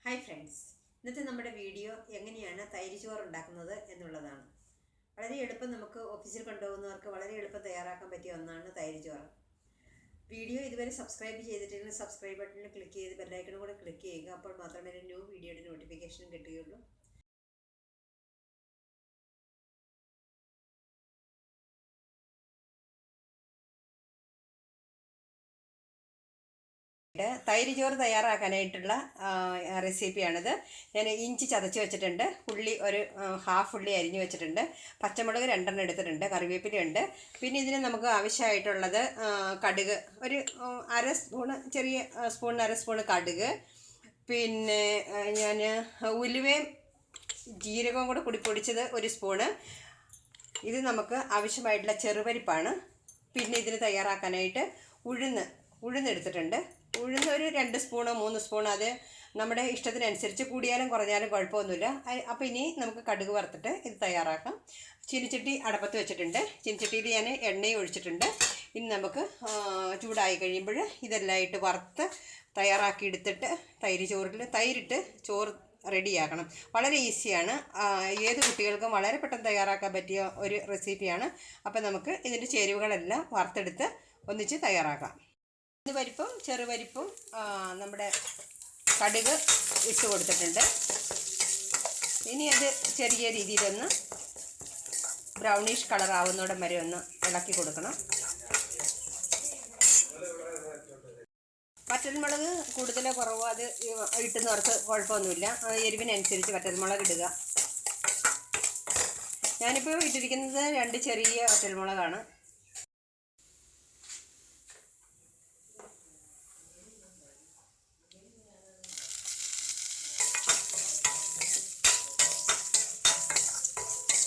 Hi friends, ഇന്നത്തെ നമ്മുടെ video എങ്ങനെയാണ് തൈര് ചോറ് ഉണ്ടാക്കുന്നത് എന്നുള്ളതാണ്. വളരെ എളുപ്പം നമുക്ക് ഓഫീസിൽ കൊണ്ടുപോകുന്നവർക്ക് വളരെ എളുപ്പം തയ്യാറാക്കാൻ പറ്റിയ ഒന്നാണ് തൈര് ചോറ്. വീഡിയോ ഇതുവരെ സബ്സ്ക്രൈബ് ചെയ്തിട്ടില്ലെങ്കിൽ സബ്സ്ക്രൈബ് ബട്ടണിൽ ക്ലിക്ക് ചെയ്ത് ബെല്ലൈക്കണും കൂടെ ക്ലിക്ക് ചെയ്യുക. അപ്പോൾ മാത്രമേ ന്യൂ വീഡിയോയുടെ നോട്ടിഫിക്കേഷൻ കിട്ടുകയുള്ളൂ. തൈര് ചോറ് തയ്യാറാക്കാനായിട്ടുള്ള റെസിപ്പിയാണിത്. ഞാൻ ഇഞ്ചി ചതച്ച് വെച്ചിട്ടുണ്ട്, ഉള്ളി ഒരു ഹാഫ് ഉള്ളി അരിഞ്ഞു വെച്ചിട്ടുണ്ട്, പച്ചമുളക് 2 എടുത്തിട്ടുണ്ട്, കറിവേപ്പിലയുണ്ട്. പിന്നെ ഇതിന് നമുക്ക് ആവശ്യമായിട്ടുള്ളത് കടുക് ഒരു അര സ്പൂണ്, ചെറിയ സ്പൂണിന് അര സ്പൂണ് കടുക്, പിന്നെ ഞാൻ ഉലുവയും ജീരകവും കൂടെ കൂടി പൊടിച്ചത് ഒരു സ്പൂണ്. ഇത് നമുക്ക് ആവശ്യമായിട്ടുള്ള ചെറുപരിപ്പാണ്. പിന്നെ ഇതിന് തയ്യാറാക്കാനായിട്ട് ഉഴുന്നെടുത്തിട്ടുണ്ട്. ഉഴുന്ന് ഒരു 2 സ്പൂണോ 3 സ്പൂണോ, അത് നമ്മുടെ ഇഷ്ടത്തിനനുസരിച്ച്, കൂടിയാലും കുറഞ്ഞാലും കുഴപ്പമൊന്നുമില്ല. അപ്പോൾ ഇനി നമുക്ക് കടുക് വറുത്തിട്ട് ഇത് തയ്യാറാക്കാം. ചീനിച്ചട്ടി അടപ്പത്ത് വെച്ചിട്ടുണ്ട്. ചീനിച്ചട്ടിയിൽ ഞാൻ എണ്ണയും ഒഴിച്ചിട്ടുണ്ട്. ഇനി നമുക്ക് ചൂടായി കഴിയുമ്പോൾ ഇതെല്ലാം ഇട്ട് വറുത്ത് തയ്യാറാക്കി എടുത്തിട്ട് തൈരിട്ട് ചോറ് റെഡിയാക്കണം. വളരെ ഈസിയാണ്. ഏത് കുട്ടികൾക്കും വളരെ പെട്ടെന്ന് തയ്യാറാക്കാൻ പറ്റിയ ഒരു റെസിപ്പിയാണ്. അപ്പോൾ നമുക്ക് ഇതിൻ്റെ ചേരുവകളെല്ലാം വറുത്തെടുത്ത് ഒന്നിച്ച് തയ്യാറാക്കാം. പരിപ്പും ചെറുപരിപ്പും നമ്മുടെ കടുക് ഇട്ട് കൊടുത്തിട്ടുണ്ട്. ഇനി അത് ചെറിയ രീതിയിലൊന്ന് ബ്രൗണിഷ് കളർ ആവുന്നോടം വരെ ഒന്ന് ഇളക്കി കൊടുക്കണം. വറ്റൽമുളക് കൂടുതലോ കുറവോ അത് ഇട്ടുന്നവർക്ക് കുഴപ്പമൊന്നുമില്ല. എരിവിനനുസരിച്ച് വറ്റൽമുളക് ഇടുക. ഞാനിപ്പോൾ ഇട്ടിരിക്കുന്നത് 2 ചെറിയ വറ്റൽമുളകാണ്.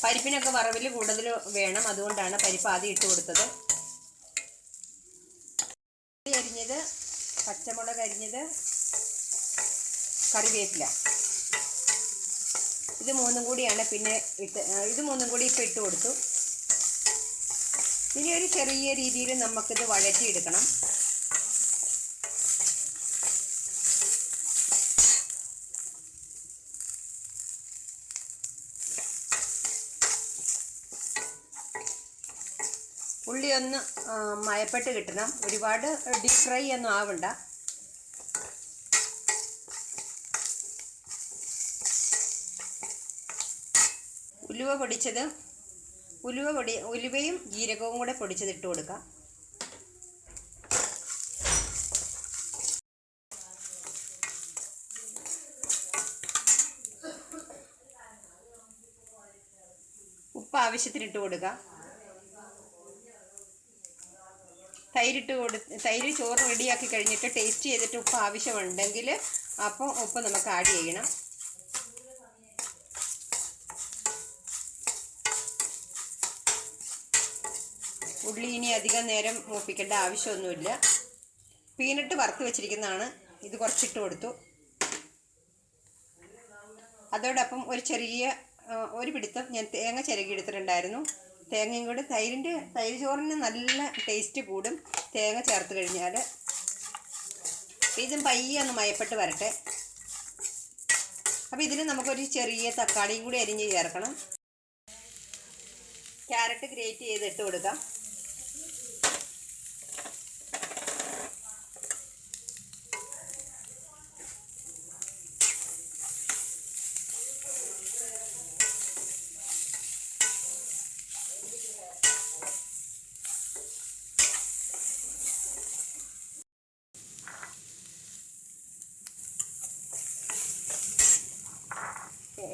പരിപ്പിനൊക്കെ വറവിൽ കൂടുതൽ വേണം, അതുകൊണ്ടാണ് പരിപ്പ് ആദ്യം ഇട്ട് കൊടുത്തത്. അരിഞ്ഞത്, പച്ചമുളക് അരിഞ്ഞത്, കറിവേപ്പില, ഇത് മൂന്നും കൂടിയാണ് പിന്നെ ഇത് മൂന്നും കൂടി ഇപ്പോൾ ഇട്ട് കൊടുത്തു. ഇനി ഒരു ചെറിയ രീതിയിൽ നമുക്കിത് വഴറ്റിയെടുക്കണം. ഉള്ളി ഒന്ന് മയപ്പെട്ട് കിട്ടണം. ഒരുപാട് ഡീപ് ഫ്രൈ ഒന്നും ആവണ്ട. ഉലുവയും ജീരകവും കൂടെ പൊടിച്ചത് ഇട്ട് കൊടുക്കാം. ഉപ്പ് ആവശ്യത്തിന് ഇട്ട് കൊടുക്കാം. തൈര് ചോറ് റെഡിയാക്കി കഴിഞ്ഞിട്ട് ടേസ്റ്റ് ചെയ്തിട്ട് ഉപ്പ് ആവശ്യമുണ്ടെങ്കിൽ അപ്പോൾ ഉപ്പ് നമുക്ക് ആഡ് ചെയ്യണം. ഉള്ളി ഇനി അധികം നേരം മൂപ്പിക്കേണ്ട ആവശ്യമൊന്നുമില്ല. പീനട്ട് വറുത്ത് വെച്ചിരിക്കുന്നതാണ്, ഇത് കുറച്ചിട്ട് കൊടുത്തു. അതോടൊപ്പം ഒരു പിടുത്തം ഞാൻ തേങ്ങ ചിരകി എടുത്തിട്ടുണ്ടായിരുന്നു. തേങ്ങയും കൂടി തൈര് ചോറിന് നല്ല ടേസ്റ്റ് കൂടും തേങ്ങ ചേർത്ത് കഴിഞ്ഞാൽ. ഇതും പയ്യെ ഒന്ന് മയപ്പെട്ട് വരട്ടെ. അപ്പോൾ ഇതിന് നമുക്കൊരു ചെറിയ തക്കാളിയും കൂടി അരിഞ്ഞ് ചേർക്കണം. ക്യാരറ്റ് ഗ്രേറ്റ് ചെയ്ത് ഇട്ട് കൊടുക്കാം.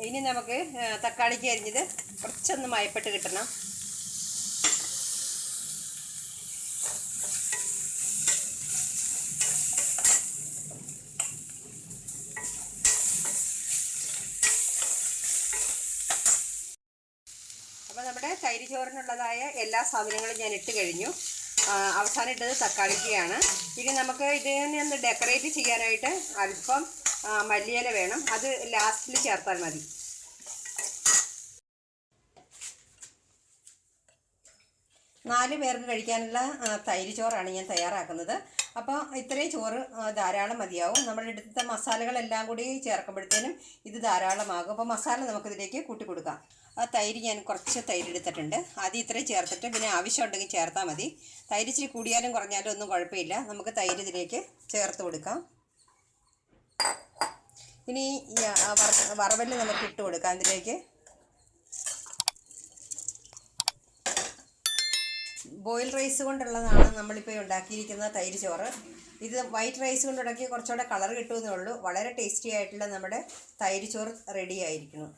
ഇനി നമുക്ക് തക്കാളിക്ക് അരിഞ്ഞത് കുറച്ചൊന്ന് മയപ്പെട്ട് കിട്ടണം. അപ്പോൾ നമ്മുടെ തൈര് ചോറിനുള്ളതായ എല്ലാ സാധനങ്ങളും ഞാൻ ഇട്ട് കഴിഞ്ഞു. അവസാനം ഇട്ടത് തക്കാളിക്കയാണ്. ഇനി നമുക്ക് ഇതിനെ ഒന്ന് ഡെക്കറേറ്റ് ചെയ്യാനായിട്ട് അല്പം മല്ലിയില വേണം. അത് ലാസ്റ്റിൽ ചേർത്താൽ മതി. നാല് പേർക്ക് കഴിക്കാനുള്ള തൈര് ചോറാണ് ഞാൻ തയ്യാറാക്കുന്നത്. അപ്പോൾ ഇത്രയും ചോറ് ധാരാളം മതിയാവും. നമ്മളെടുത്ത മസാലകളെല്ലാം കൂടി ചേർക്കുമ്പോഴത്തേനും ഇത് ധാരാളമാകും. അപ്പോൾ മസാല നമുക്കിതിലേക്ക് കൂട്ടി കൊടുക്കാം. ആ തൈര് ഞാൻ കുറച്ച് തൈര് എടുത്തിട്ടുണ്ട്. ആദ്യം ഇത്രയും ചേർത്തിട്ട് പിന്നെ ആവശ്യമുണ്ടെങ്കിൽ ചേർത്താൽ മതി. തൈര് ഇച്ചിരി കൂടിയാലും കുറഞ്ഞാലും ഒന്നും കുഴപ്പമില്ല. നമുക്ക് തൈര് ഇതിലേക്ക് ചേർത്ത് കൊടുക്കാം. ഇനി വറവല് നമുക്ക് ഇട്ട് കൊടുക്കാം. ഇതിലേക്ക് ബോയിൽ റൈസ് കൊണ്ടുള്ളതാണ് നമ്മളിപ്പോൾ ഉണ്ടാക്കിയിരിക്കുന്ന തൈര് ചോറ്. ഇത് വൈറ്റ് റൈസ് കൊണ്ട് ഉണ്ടാക്കി കുറച്ചുകൂടെ കളർ കിട്ടുമെന്നേ ഉള്ളൂ. വളരെ ടേസ്റ്റി ആയിട്ടുള്ള നമ്മുടെ തൈര് ചോറ് റെഡി ആയിരിക്കണം.